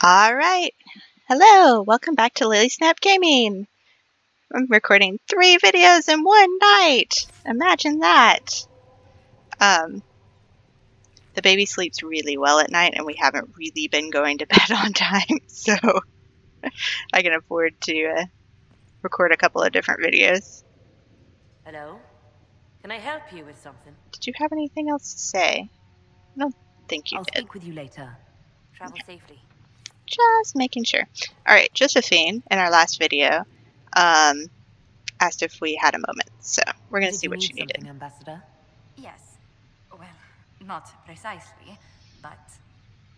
Alright, hello, welcome back to Lily Snap Gaming. I'm recording 3 videos in one night. Imagine that. The baby sleeps really well at night and we haven't really been going to bed on time, so I can afford to record a couple of different videos. Hello? Can I help you with something? Did you have anything else to say? I don't think you I'll did. speak with you later. Travel Okay. safely. Just making sure. Alright, Josephine, in our last video, asked if we had a moment, so we're going to Did see you what need she needed. something, Ambassador? Yes. Well, not precisely, but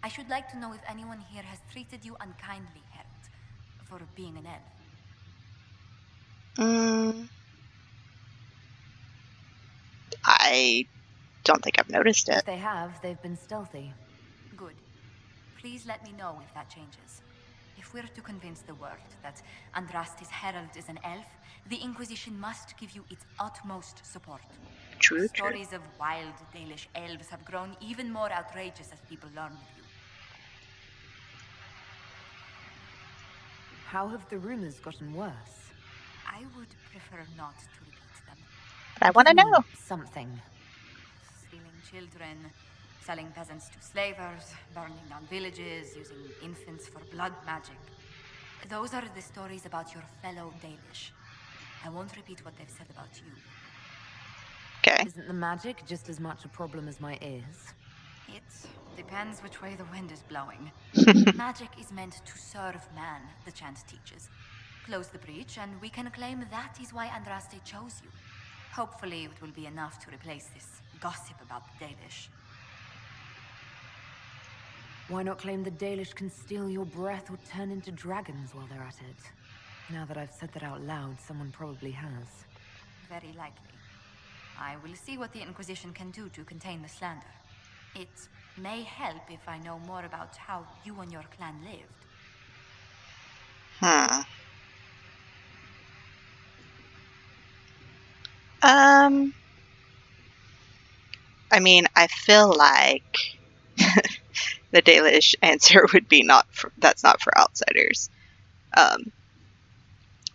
I should like to know if anyone here has treated you unkindly, Herald, for being an elf. I don't think I've noticed it. If they have, they've been stealthy. Good. Please let me know if that changes. If we're to convince the world that Andraste's herald is an elf, the Inquisition must give you its utmost support. True. Stories of wild Dalish elves have grown even more outrageous as people learn with you. How have the rumors gotten worse? I would prefer not to repeat them. But I want to Give me know. something. Stealing children, selling peasants to slavers, burning down villages, using infants for blood magic. Those are the stories about your fellow Dalish. I won't repeat what they've said about you. Okay. Isn't the magic just as much a problem as my ears? It depends which way the wind is blowing. Magic is meant to serve man, the chant teaches. Close the breach, and we can claim that is why Andraste chose you. Hopefully it will be enough to replace this gossip about the Dalish. Why not claim the Dalish can steal your breath or turn into dragons while they're at it? Now that I've said that out loud, someone probably has. Very likely. I will see what the Inquisition can do to contain the slander. It may help if I know more about how you and your clan lived. I mean, I feel like the Dalish answer would be that's not for outsiders.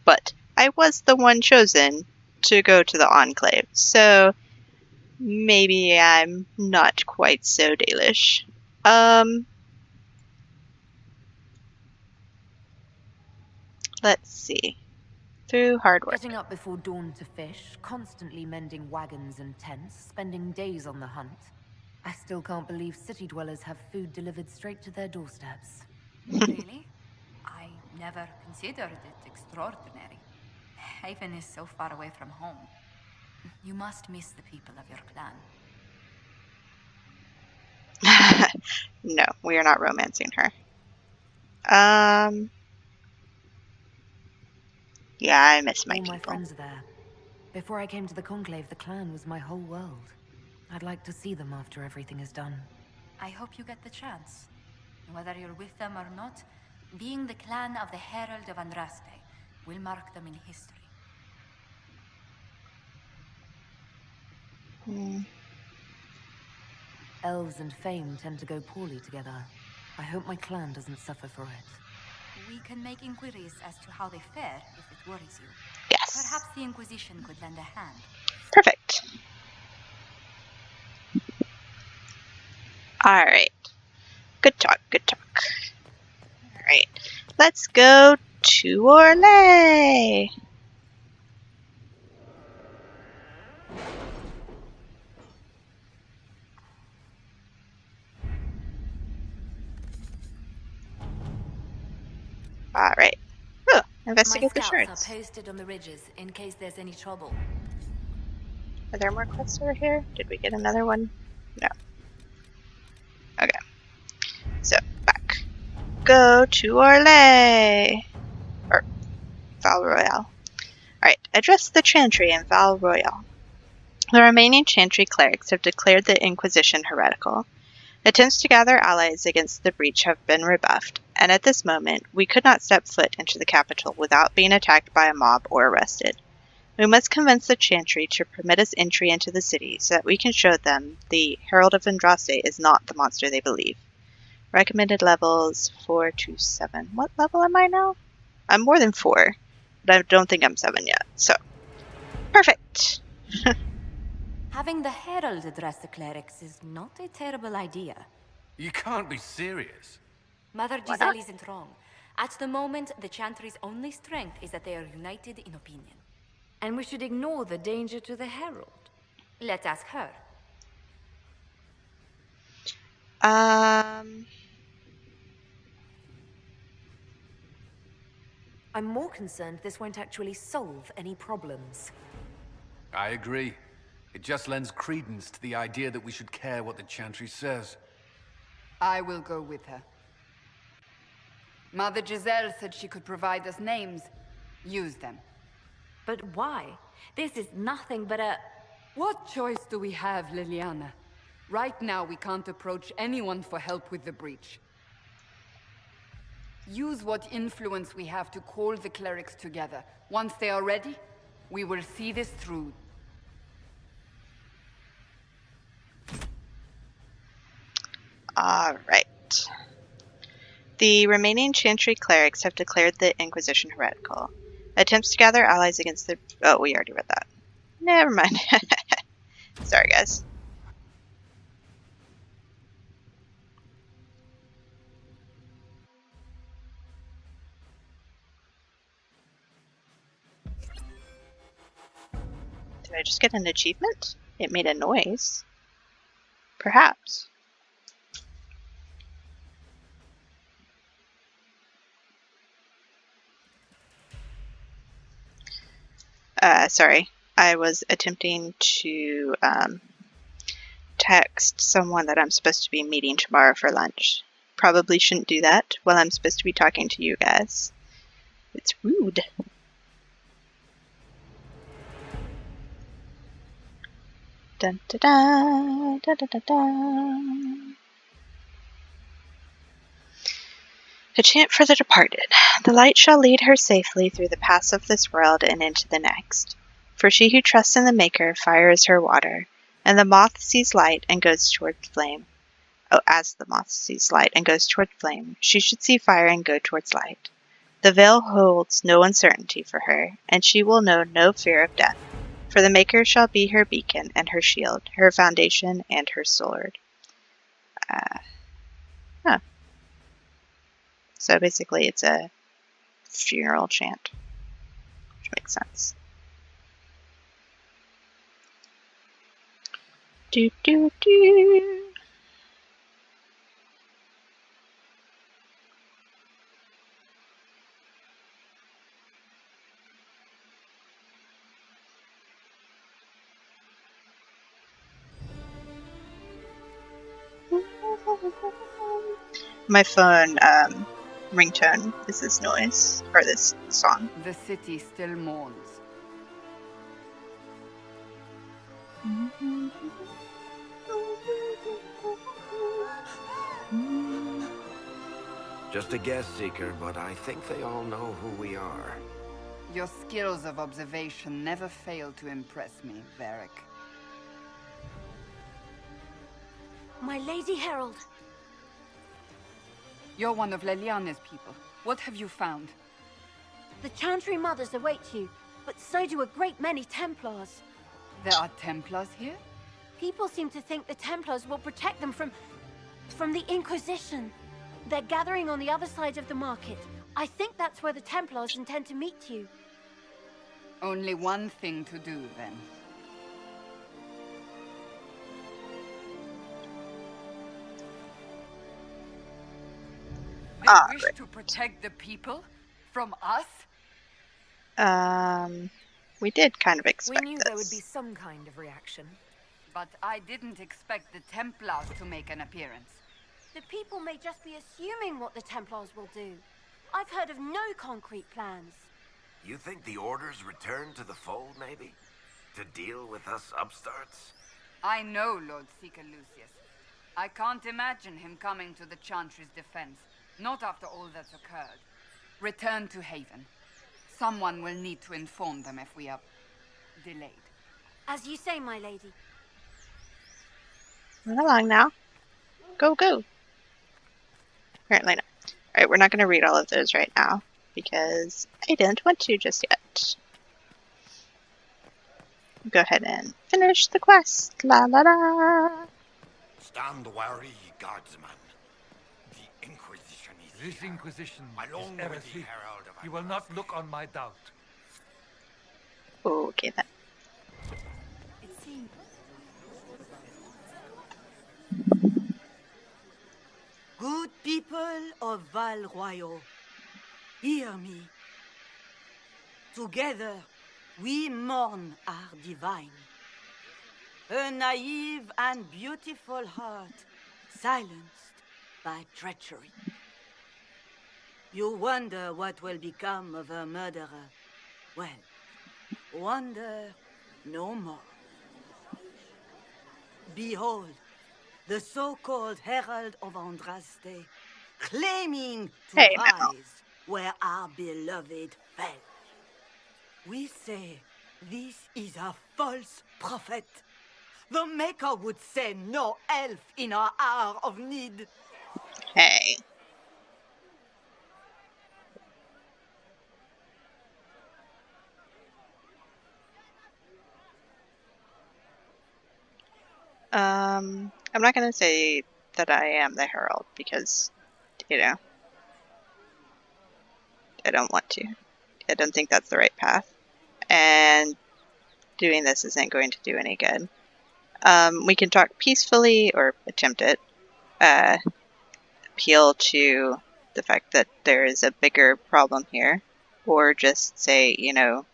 But I was the one chosen to go to the Enclave, so maybe I'm not quite so Dalish. Let's see. Through hard work. Getting up before dawn to fish, constantly mending wagons and tents, spending days on the hunt. I still can't believe city dwellers have food delivered straight to their doorsteps. Really? I never considered it extraordinary. Haven is so far away from home. You must miss the people of your clan. No, we are not romancing her. Yeah, I miss my people. All my friends are there. Before I came to the Conclave, the clan was my whole world. I'd like to see them after everything is done. I hope you get the chance. Whether you're with them or not, being the clan of the Herald of Andraste will mark them in history. Elves and fame tend to go poorly together. I hope my clan doesn't suffer for it. We can make inquiries as to how they fare if it worries you. Yes. Perhaps the Inquisition could lend a hand. Perfect. Alright. Good talk, good talk. Alright. Let's go to Orlais. Alright. Oh, investigate the My scouts shards. are posted on the ridges in case there's any trouble. Are there more quests over here? Did we get another one? No. Okay. So, back. Go to Orlais. Or Val Royeaux. Alright, address the Chantry and Val Royeaux. The remaining Chantry clerics have declared the Inquisition heretical. Attempts to gather allies against the breach have been rebuffed, and at this moment, we could not step foot into the capital without being attacked by a mob or arrested. We must convince the Chantry to permit us entry into the city so that we can show them the Herald of Andraste is not the monster they believe. Recommended levels 4 to 7. What level am I now? I'm more than 4, but I don't think I'm 7 yet. So, perfect. Having the Herald address the clerics is not a terrible idea. You can't be serious. Mother Why Giselle not? isn't wrong. At the moment, the Chantry's only strength is that they are united in opinion. And we should ignore the danger to the Herald. Let's ask her. Um, I'm more concerned this won't actually solve any problems. I agree. It just lends credence to the idea that we should care what the Chantry says. I will go with her. Mother Giselle said she could provide us names. Use them. But why? This is nothing but a... What choice do we have, Liliana? Right now, we can't approach anyone for help with the breach. Use what influence we have to call the clerics together. Once they are ready, we will see this through. Alright. The remaining Chantry clerics have declared the Inquisition heretical. Attempts to gather allies against the... Oh, we already read that. Never mind. Sorry, guys. Did I just get an achievement? It made a noise. Perhaps. Sorry. I was attempting to text someone that I'm supposed to be meeting tomorrow for lunch. Probably shouldn't do that while I'm supposed to be talking to you guys. It's rude. Dun da da da da da da. A chant for the departed. The light shall lead her safely through the paths of this world and into the next. For she who trusts in the Maker, fire is her water, and the moth sees light and goes toward flame. Oh, as the moth sees light and goes toward flame, she should see fire and go towards light. The veil holds no uncertainty for her, and she will know no fear of death. For the Maker shall be her beacon and her shield, her foundation and her sword. So basically it's a funeral chant, which makes sense. Do do do. My phone ringtone is this noise, or this song. The city still mourns. Just a guess, Seeker, but I think they all know who we are. Your skills of observation never fail to impress me, Varric. My Lady Herald. You're one of Leliana's people. What have you found? The Chantry mothers await you, but so do a great many Templars. There are Templars here? People seem to think the Templars will protect them from the Inquisition. They're gathering on the other side of the market. I think that's where the Templars intend to meet you. Only one thing to do, then. They wish to protect the people? From us? We did kind of expect We knew this. there would be some kind of reaction. But I didn't expect the Templars to make an appearance. The people may just be assuming what the Templars will do. I've heard of no concrete plans. You think the Order's return to the fold, maybe? To deal with us upstarts? I know Lord Seeker Lucius. I can't imagine him coming to the Chantry's defense. Not after all that's occurred. Return to Haven. Someone will need to inform them if we are delayed. As you say, my lady. Run along now. Go, go. Apparently not. Alright, we're not going to read all of those right now, because I don't want to just yet. Go ahead and finish the quest. La la la! Stand wary, guardsman. The Inquisition is This here, Inquisition along is with the heresy. Herald of You will not look on my doubt. Okay then. It seems. Good people of Val Royeaux, hear me. Together, we mourn our divine. Her naive and beautiful heart silenced by treachery. You wonder what will become of her murderer. Well, wonder no more. Behold, the so-called Herald of Andraste, claiming to Hey, now. rise where our beloved fell. We say this is a false prophet. The Maker would send no elf in our hour of need. Hey. I'm not gonna say that I am the Herald because, you know, I don't want to. I don't think that's the right path. And doing this isn't going to do any good. We can talk peacefully, or attempt it, appeal to the fact that there is a bigger problem here, or just say, you know,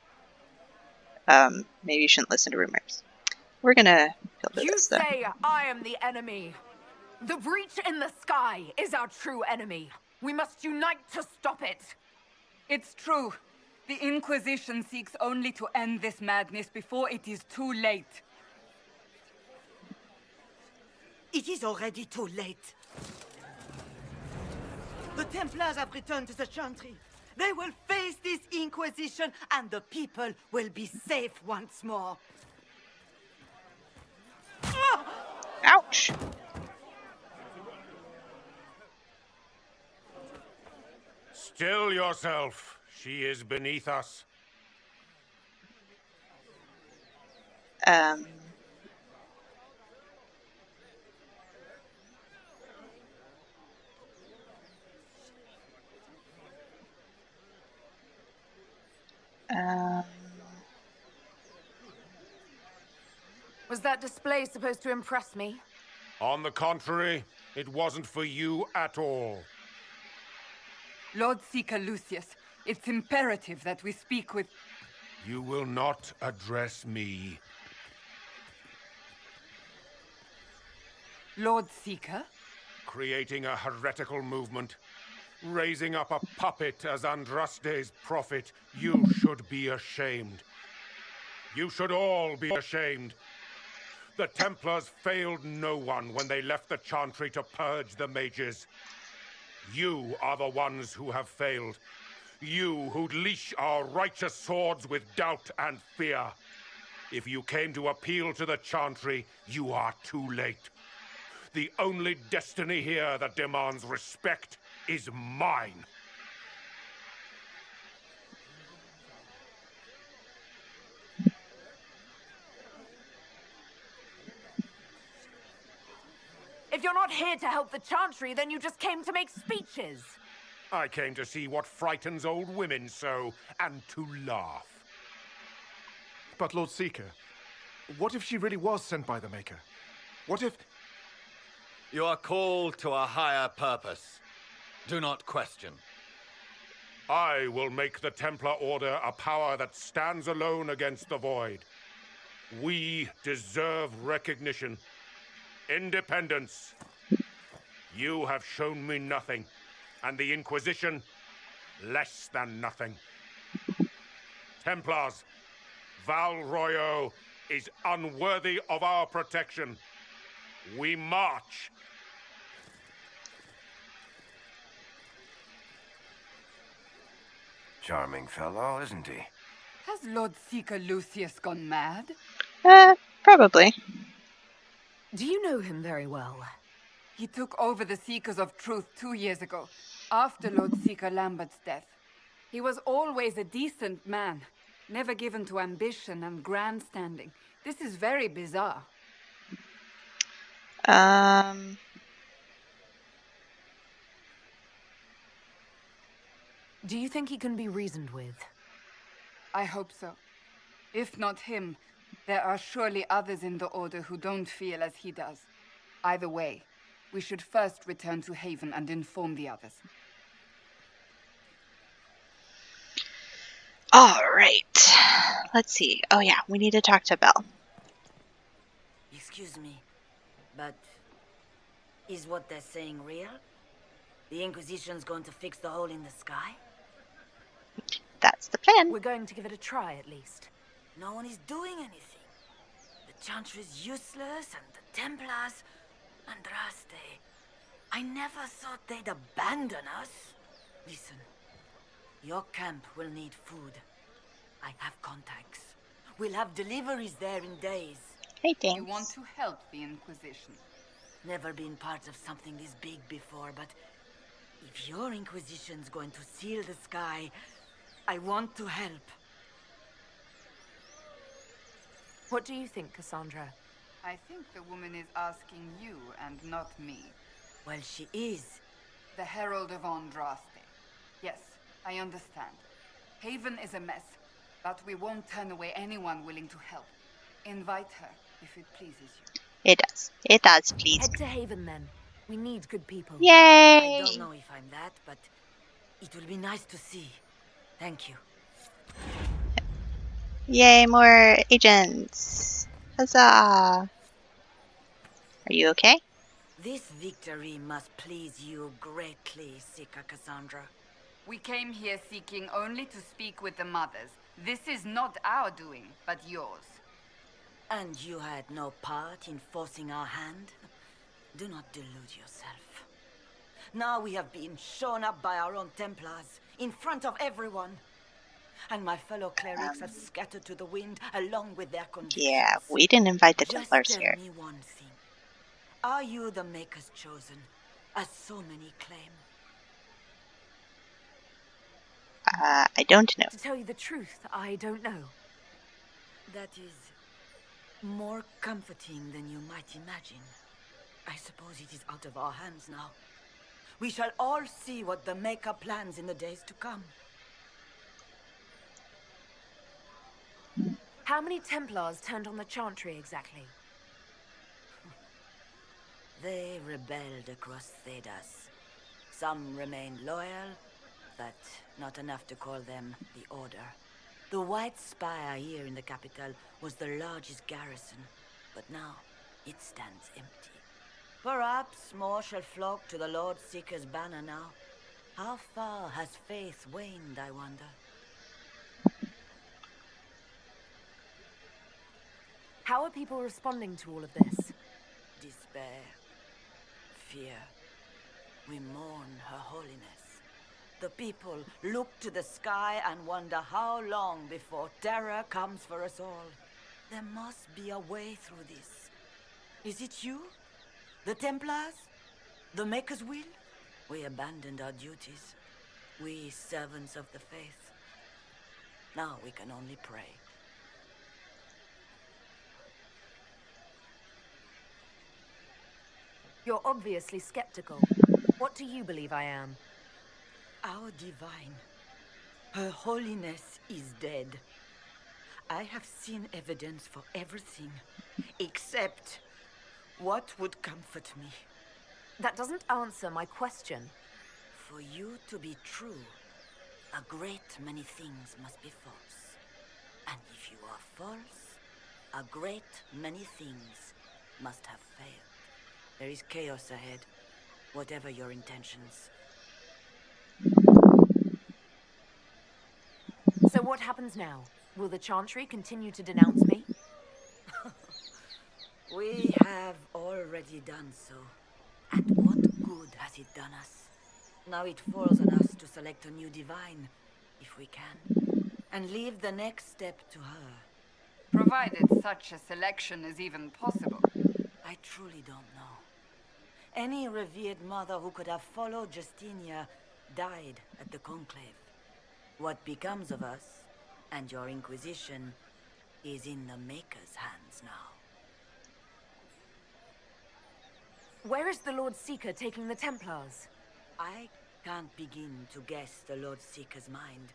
maybe you shouldn't listen to rumors. We're gonna appeal to You this, though. say I am the enemy. The breach in the sky is our true enemy. We must unite to stop it. It's true. The Inquisition seeks only to end this madness before it is too late. It is already too late. The Templars have returned to the Chantry. They will face this Inquisition, and the people will be safe once more. Ouch! Still yourself. She is beneath us. Was that display supposed to impress me? On the contrary, it wasn't for you at all. Lord Seeker Lucius, it's imperative that we speak with... You will not address me. Lord Seeker? Creating a heretical movement. Raising up a puppet as Andraste's prophet. You should be ashamed. You should all be ashamed. The Templars failed no one when they left the Chantry to purge the mages. You are the ones who have failed. You who'd leash our righteous swords with doubt and fear. If you came to appeal to the Chantry, you are too late. The only destiny here that demands respect is mine. If you're not here to help the Chantry, then you just came to make speeches. I came to see what frightens old women so, and to laugh. But Lord Seeker, what if she really was sent by the Maker? What if... You are called to a higher purpose. Do not question. I will make the Templar Order a power that stands alone against the Void. We deserve recognition. Independence. You have shown me nothing, and the Inquisition, less than nothing. Templars, Val Royeaux is unworthy of our protection. We march. Charming fellow, isn't he? Has Lord Seeker Lucius gone mad? Probably. Do you know him very well? He took over the Seekers of Truth 2 years ago, after Lord Seeker Lambert's death. He was always a decent man, never given to ambition and grandstanding. This is very bizarre. Do you think he can be reasoned with? I hope so. If not him, there are surely others in the Order who don't feel as he does. Either way, we should first return to Haven and inform the others. All right. Let's see. Oh yeah, we need to talk to Val. Excuse me, but is what they're saying real? The Inquisition's going to fix the hole in the sky? That's the plan. We're going to give it a try, at least. No one is doing anything. The Chantry's useless, and the Templars... Andraste. I never thought they'd abandon us. Listen, your camp will need food. I have contacts. We'll have deliveries there in days. Hey, thanks. You want to help the Inquisition? Never been part of something this big before, but if your Inquisition's going to seal the sky, I want to help. What do you think, Cassandra? I think the woman is asking you and not me. Well, she is. The Herald of Andraste. Yes, I understand. Haven is a mess, but we won't turn away anyone willing to help. Invite her, if it pleases you. It does. It does, please. Head to Haven, then. We need good people. Yay! I don't know if I'm that, but it will be nice to see. Thank you. Yay, more agents. Huzzah! Are you okay? This victory must please you greatly, Seeker Cassandra. We came here seeking only to speak with the mothers. This is not our doing, but yours. And you had no part in forcing our hand? Do not delude yourself. Now we have been shown up by our own Templars, in front of everyone. And my fellow clerics have scattered to the wind along with their convictions. Yeah, we didn't invite the Templars Just here. tell me one thing. Are you the Maker's chosen, as so many claim? I don't know. To tell you the truth, I don't know. That is more comforting than you might imagine. I suppose it is out of our hands now. We shall all see what the Maker plans in the days to come. How many Templars turned on the Chantry exactly? They rebelled across Thedas. Some remained loyal, but not enough to call them the Order. The White Spire here in the capital was the largest garrison, but now it stands empty. Perhaps more shall flock to the Lord Seeker's banner now. How far has faith waned, I wonder? How are people responding to all of this? Despair. Fear. We mourn Her Holiness. The people look to the sky and wonder how long before terror comes for us all. There must be a way through this. Is it you? The Templars? The Maker's will? We abandoned our duties. We servants of the faith. Now we can only pray. You're obviously skeptical. What do you believe I am? Our divine, Her Holiness is dead. I have seen evidence for everything, except what would comfort me. That doesn't answer my question. For you to be true, a great many things must be false. And if you are false, a great many things must have failed. There is chaos ahead, whatever your intentions. So what happens now? Will the Chantry continue to denounce me? We have already done so. And what good has it done us? Now it falls on us to select a new divine, if we can, and leave the next step to her. Provided such a selection is even possible. I truly don't know. Any revered mother who could have followed Justinia died at the conclave. What becomes of us, and your Inquisition, is in the Maker's hands now. Where is the Lord Seeker taking the Templars? I can't begin to guess the Lord Seeker's mind.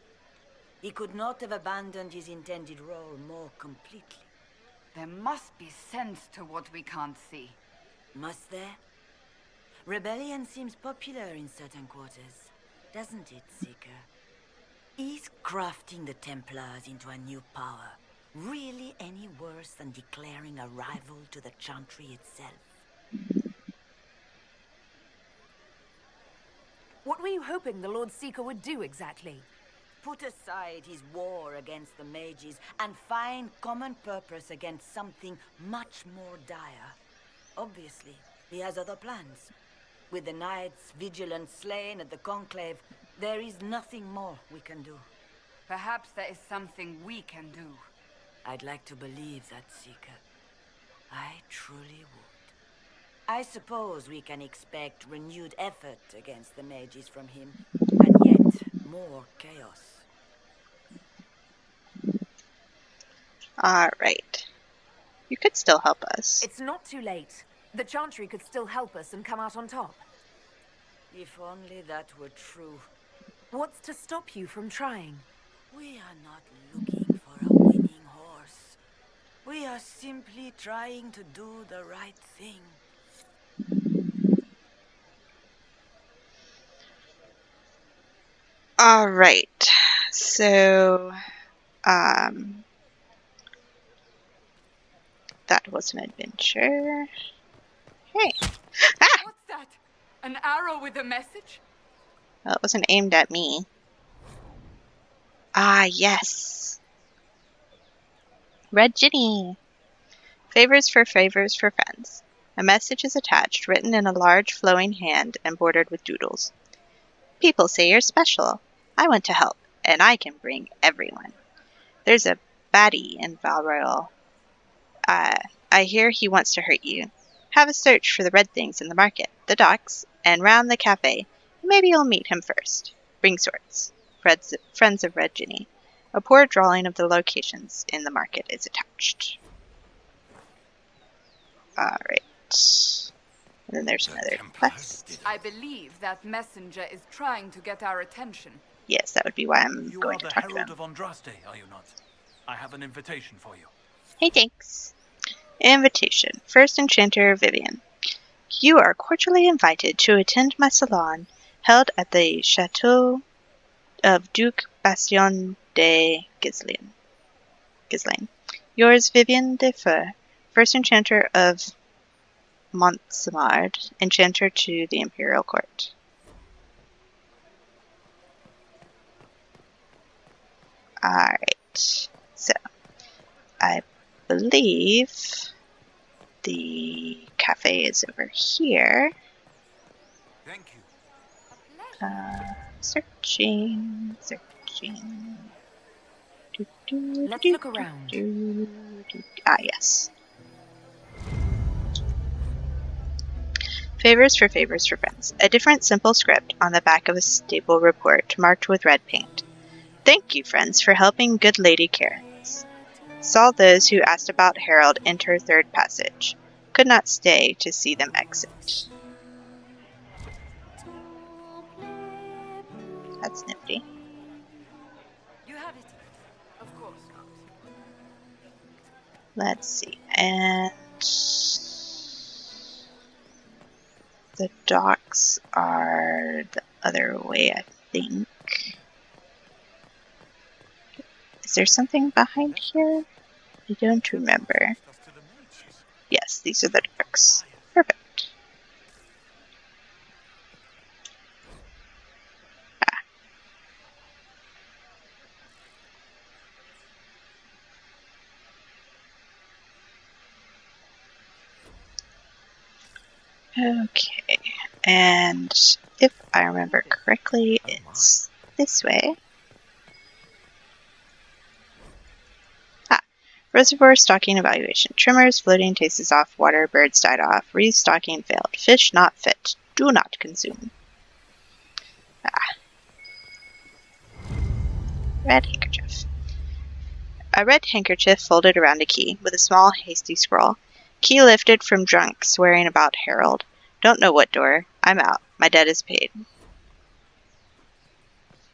He could not have abandoned his intended role more completely. There must be sense to what we can't see. Must there? Rebellion seems popular in certain quarters, doesn't it, Seeker? Is crafting the Templars into a new power really any worse than declaring a rival to the Chantry itself? What were you hoping the Lord Seeker would do exactly? Put aside his war against the mages and find common purpose against something much more dire. Obviously, he has other plans. With the knights vigilant slain at the conclave, there is nothing more we can do. Perhaps there is something we can do. I'd like to believe that, Seeker. I truly would. I suppose we can expect renewed effort against the mages from him, and yet more chaos. Alright. You could still help us. It's not too late. The Chantry could still help us and come out on top. If only that were true. What's to stop you from trying? We are not looking for a winning horse. We are simply trying to do the right thing. Alright. So, that was an adventure. Hey! Ah! What's that? An arrow with a message? Well, it wasn't aimed at me. Ah, yes. Red Ginny. Favors for friends. A message is attached, written in a large flowing hand and bordered with doodles. People say you're special. I want to help, and I can bring everyone. There's a baddie in Val Royeaux. I hear he wants to hurt you. Have a search for the red things in the market, the docks, and round the cafe. Maybe you'll meet him first. Bring swords. Friends of Red Ginny. A poor drawing of the locations in the market is attached. Alright. And then there's another quest. I believe that messenger is trying to get our attention. Yes, that would be why I'm going to talk to You are the them. Herald of Andraste, are you not? I have an invitation for you. Hey, thanks. Invitation. First Enchanter Vivian. You are cordially invited to attend my salon held at the Chateau of Duke Bastion de Ghislaine. Yours, Vivian de Feu, First Enchanter of Montsemard, Enchanter to the Imperial Court. Alright, so I believe the cafe is over here. Thank you. Searching. Let's look around. Ah, yes. Favors for friends. A different simple script on the back of a stable report marked with red paint. Thank you, friends, for helping good Lady Karens. Saw those who asked about Harold enter third passage. Could not stay to see them exit. That's nifty. You have it. Of course not. Let's see. And the docks are the other way, I think. Is there something behind here? I don't remember. Yes, these are the docks. Perfect. Okay, and if I remember correctly, it's this way. Reservoir stocking evaluation. Trimmers, floating, tastes off, water, birds died off. Restocking failed. Fish not fit. Do not consume. Red handkerchief. A red handkerchief folded around a key, with a small, hasty scroll. Key lifted from drunk, swearing about Harold. Don't know what door. I'm out. My debt is paid.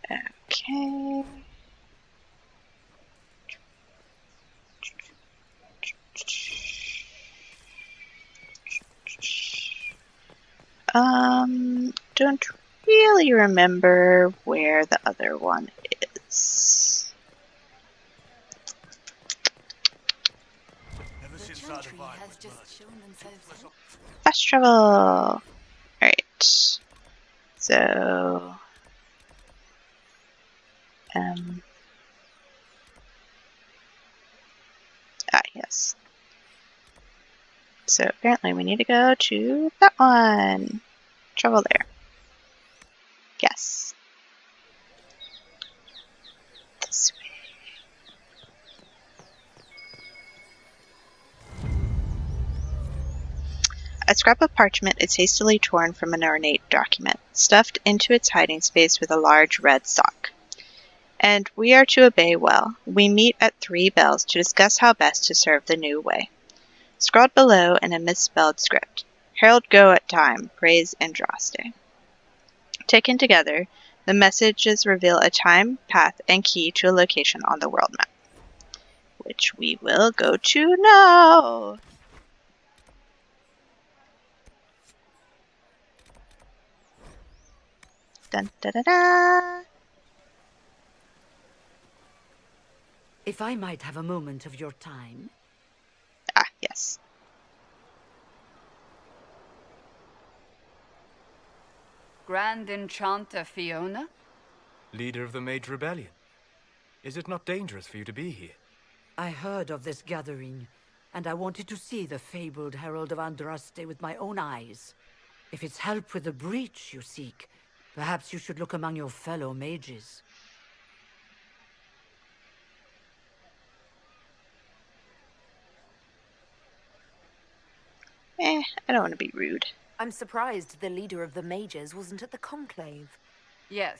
Okay. Don't really remember where the other one is. Chantry has just shown themselves out. Fast travel! Alright. So... yes. So apparently we need to go to that one. Travel there. Yes. This way. A scrap of parchment is hastily torn from an ornate document, stuffed into its hiding space with a large red sock. And we are to obey well. We meet at 3 bells to discuss how best to serve the new way. Scrawled below in a misspelled script. Herald go at time, praise Andraste. Taken together, the messages reveal a time, path, and key to a location on the world map. Which we will go to now! Dun da da da! If I might have a moment of your time. Ah, yes. Grand Enchanter Fiona? Leader of the Mage Rebellion. Is it not dangerous for you to be here? I heard of this gathering, and I wanted to see the fabled Herald of Andraste with my own eyes. If it's help with the breach you seek, perhaps you should look among your fellow mages. I don't want to be rude. I'm surprised the leader of the mages wasn't at the conclave. Yes.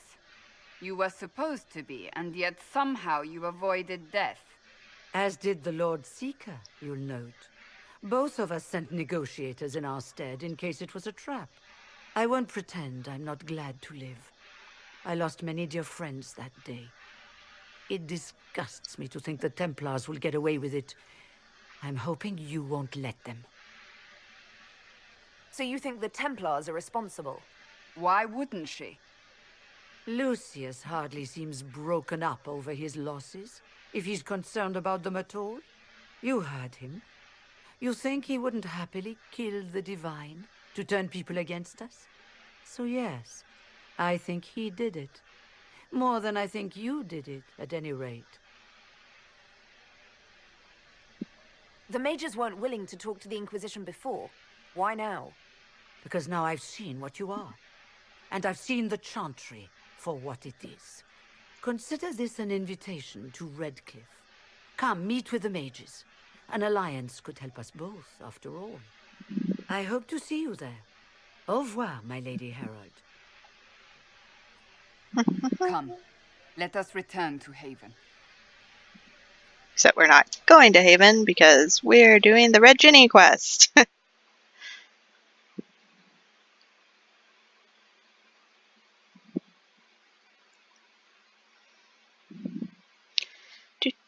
You were supposed to be, and yet somehow you avoided death. As did the Lord Seeker, you'll note. Both of us sent negotiators in our stead in case it was a trap. I won't pretend I'm not glad to live. I lost many dear friends that day. It disgusts me to think the Templars will get away with it. I'm hoping you won't let them. So you think the Templars are responsible? Why wouldn't she? Lucius hardly seems broken up over his losses, if he's concerned about them at all. You heard him. You think he wouldn't happily kill the Divine to turn people against us? So yes, I think he did it. More than I think you did it, at any rate. The mages weren't willing to talk to the Inquisition before. Why now? Because now I've seen what you are. And I've seen the Chantry for what it is. Consider this an invitation to Redcliffe. Come, meet with the mages. An alliance could help us both, after all. I hope to see you there. Au revoir, my Lady Herald. Come, let us return to Haven. Except we're not going to Haven because we're doing the Red Ginny quest.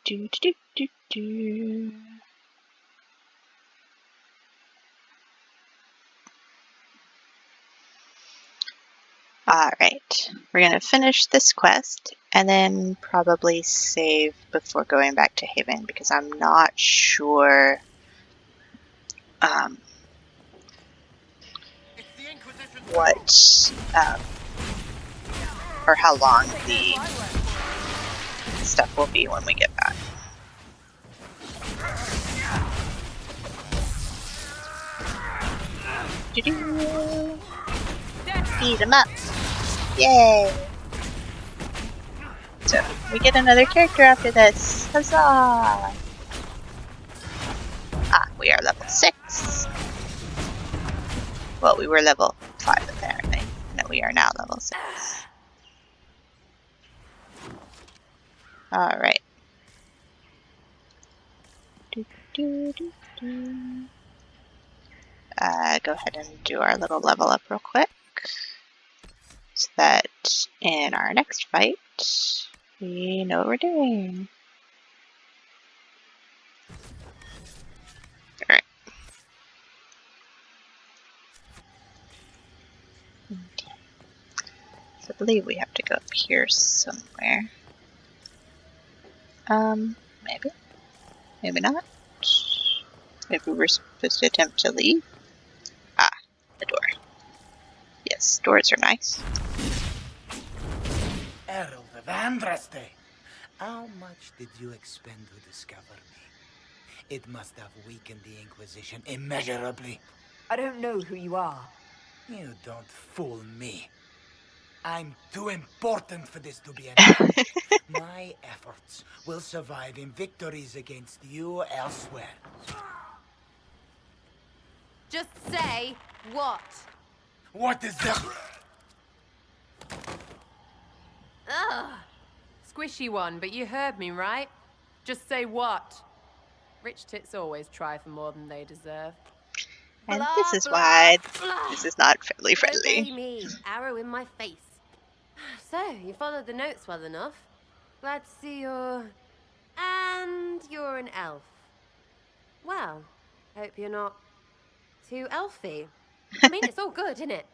do, do, do, do, do. Alright, we're going to finish this quest and then probably save before going back to Haven because I'm not sure what or how long the stuff will be when we get back. Doo-doo. Beat 'em up. Yay! So, we get another character after this. Huzzah! Ah, we are level 6. Well, we were level 5 apparently. No, we are now level 6. Alright. Go ahead and do our little level up real quick. So that in our next fight, we know what we're doing. Alright. So I believe we have to go up here somewhere. Maybe. Maybe not. Maybe we're supposed to attempt to leave. Ah, the door. Yes, doors are nice. Herald of Andraste, how much did you expend to discover me? It must have weakened the Inquisition immeasurably. I don't know who you are. You don't fool me. I'm too important for this to be enough. My efforts will survive in victories against you elsewhere. Just say what? What is that? Ugh. Squishy one, but you heard me, right? Just say what? Rich tits always try for more than they deserve. And Blah, this is blah, why blah. this is not family Don't friendly. blame me. Arrow in my face. So, you followed the notes well enough. Glad to see you're... And you're an elf. Well, hope you're not too elfy. I mean, it's all good, isn't it?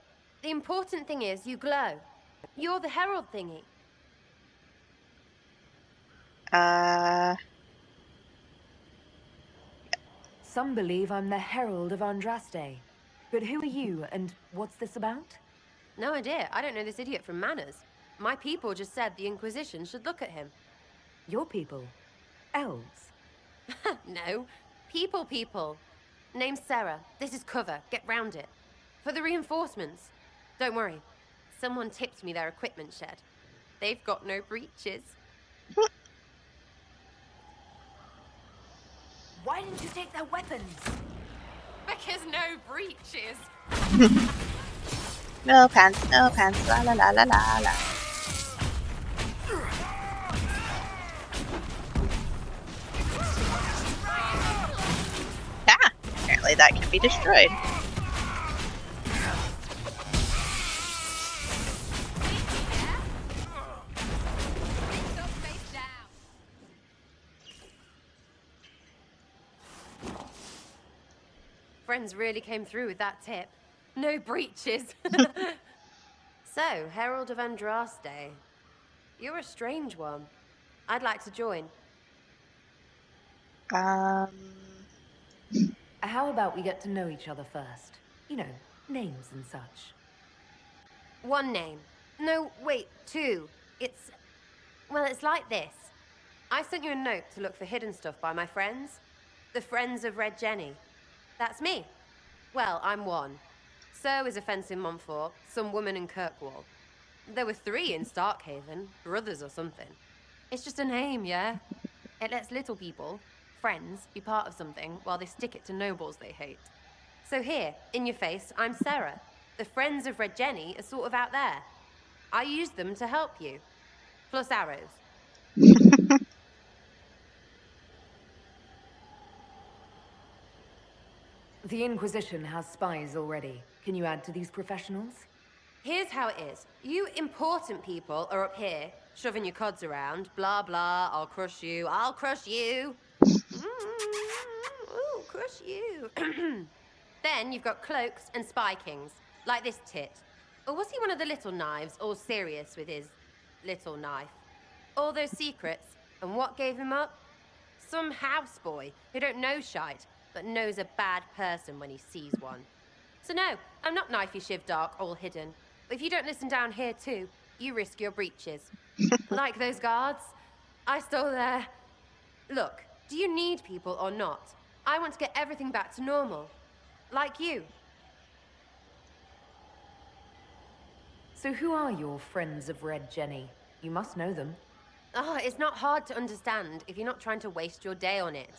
The important thing is you glow. You're the herald thingy. Some believe I'm the Herald of Andraste. But who are you, and what's this about? No idea. I don't know this idiot from Manners. My people just said the Inquisition should look at him. Your people? Elves? No. People. Name's Sarah. This is cover. Get round it. For the reinforcements. Don't worry. Someone tipped me their equipment shed. They've got no breaches. Why didn't you take their weapons? Because no breaches. No pants, la la la la la la. Ah, apparently that can be destroyed. Friends really came through with that tip. No breaches. So, Herald of Andraste. You're a strange one. I'd like to join. How about we get to know each other first? You know, names and such. One name. No, wait, 2. Well, it's like this. I sent you a note to look for hidden stuff by my friends. The Friends of Red Jenny. That's me. Well, I'm one. So is a fence in Montfort, some woman in Kirkwall. There were 3 in Starkhaven, brothers or something. It's just a name, yeah? It lets little people, friends, be part of something while they stick it to nobles they hate. So here, in your face, I'm Sarah. The Friends of Red Jenny are sort of out there. I use them to help you. Plus arrows. The Inquisition has spies already. Can you add to these professionals? Here's how it is. You important people are up here, shoving your cods around. Blah, blah, I'll crush you. Ooh, crush you. Then you've got cloaks and spy kings, like this tit. Or was he one of the little knives, all serious with his little knife? All those secrets, and what gave him up? Some houseboy who don't know shite, but knows a bad person when he sees one. So no, I'm not knifey shiv dark, all hidden. But if you don't listen down here too, you risk your breeches. Like those guards, I stole their... Look, do you need people or not? I want to get everything back to normal. Like you. So who are your Friends of Red Jenny? You must know them. Oh, it's not hard to understand if you're not trying to waste your day on it.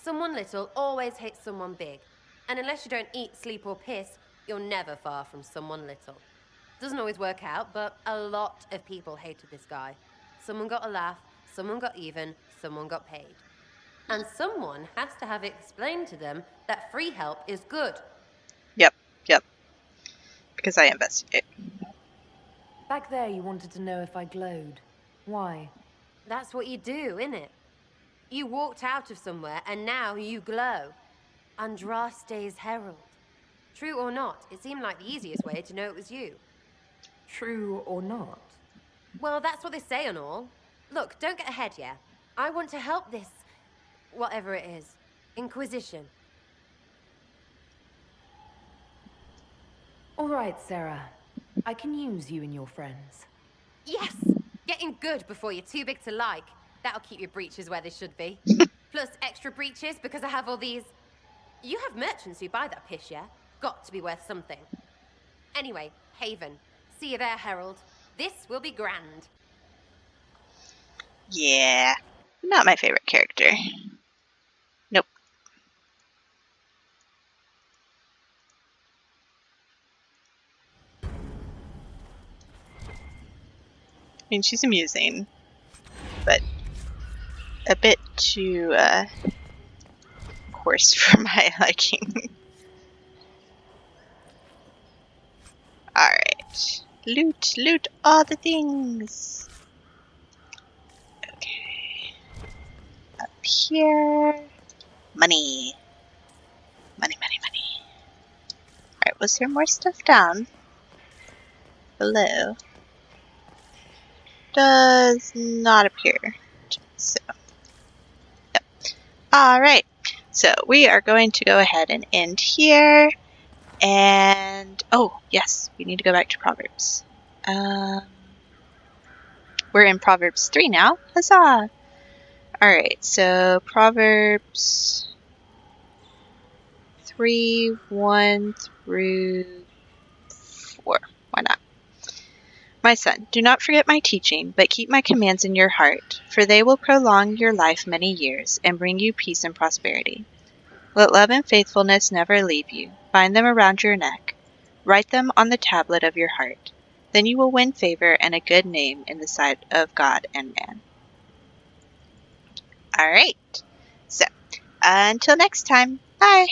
Someone little always hates someone big. And unless you don't eat, sleep, or piss, you're never far from someone little. Doesn't always work out, but a lot of people hated this guy. Someone got a laugh, someone got even, someone got paid. And someone has to have explained to them that free help is good. Yep. Because I investigate. Back there you wanted to know if I glowed. Why? That's what you do, innit? You walked out of somewhere and now you glow. Andraste's herald. True or not, it seemed like the easiest way to know it was you. True or not? Well, that's what they say and all. Look, don't get ahead, yeah? I want to help this... whatever it is. Inquisition. All right, Sarah. I can use you and your friends. Yes! Getting good before you're too big to like. That'll keep your breeches where they should be. Plus extra breeches because I have all these... You have merchants who buy that piss, yeah? Got to be worth something. Anyway, Haven. See you there, Herald. This will be grand. Yeah. Not my favorite character. Nope. I mean, she's amusing, but a bit too coarse for my liking. Alright. Loot all the things. Okay. Up here. Money. Money. Alright, was there more stuff down below? Does not appear. So, yep. Alright, so we are going to go ahead and end here. And, oh, yes, we need to go back to Proverbs. We're in Proverbs 3 now. Huzzah! Alright, so Proverbs 3, 1 through 4. Why not? My son, do not forget my teaching, but keep my commands in your heart, for they will prolong your life many years and bring you peace and prosperity. Let love and faithfulness never leave you. Bind them around your neck. Write them on the tablet of your heart. Then you will win favor and a good name in the sight of God and man. Alright, so until next time, bye!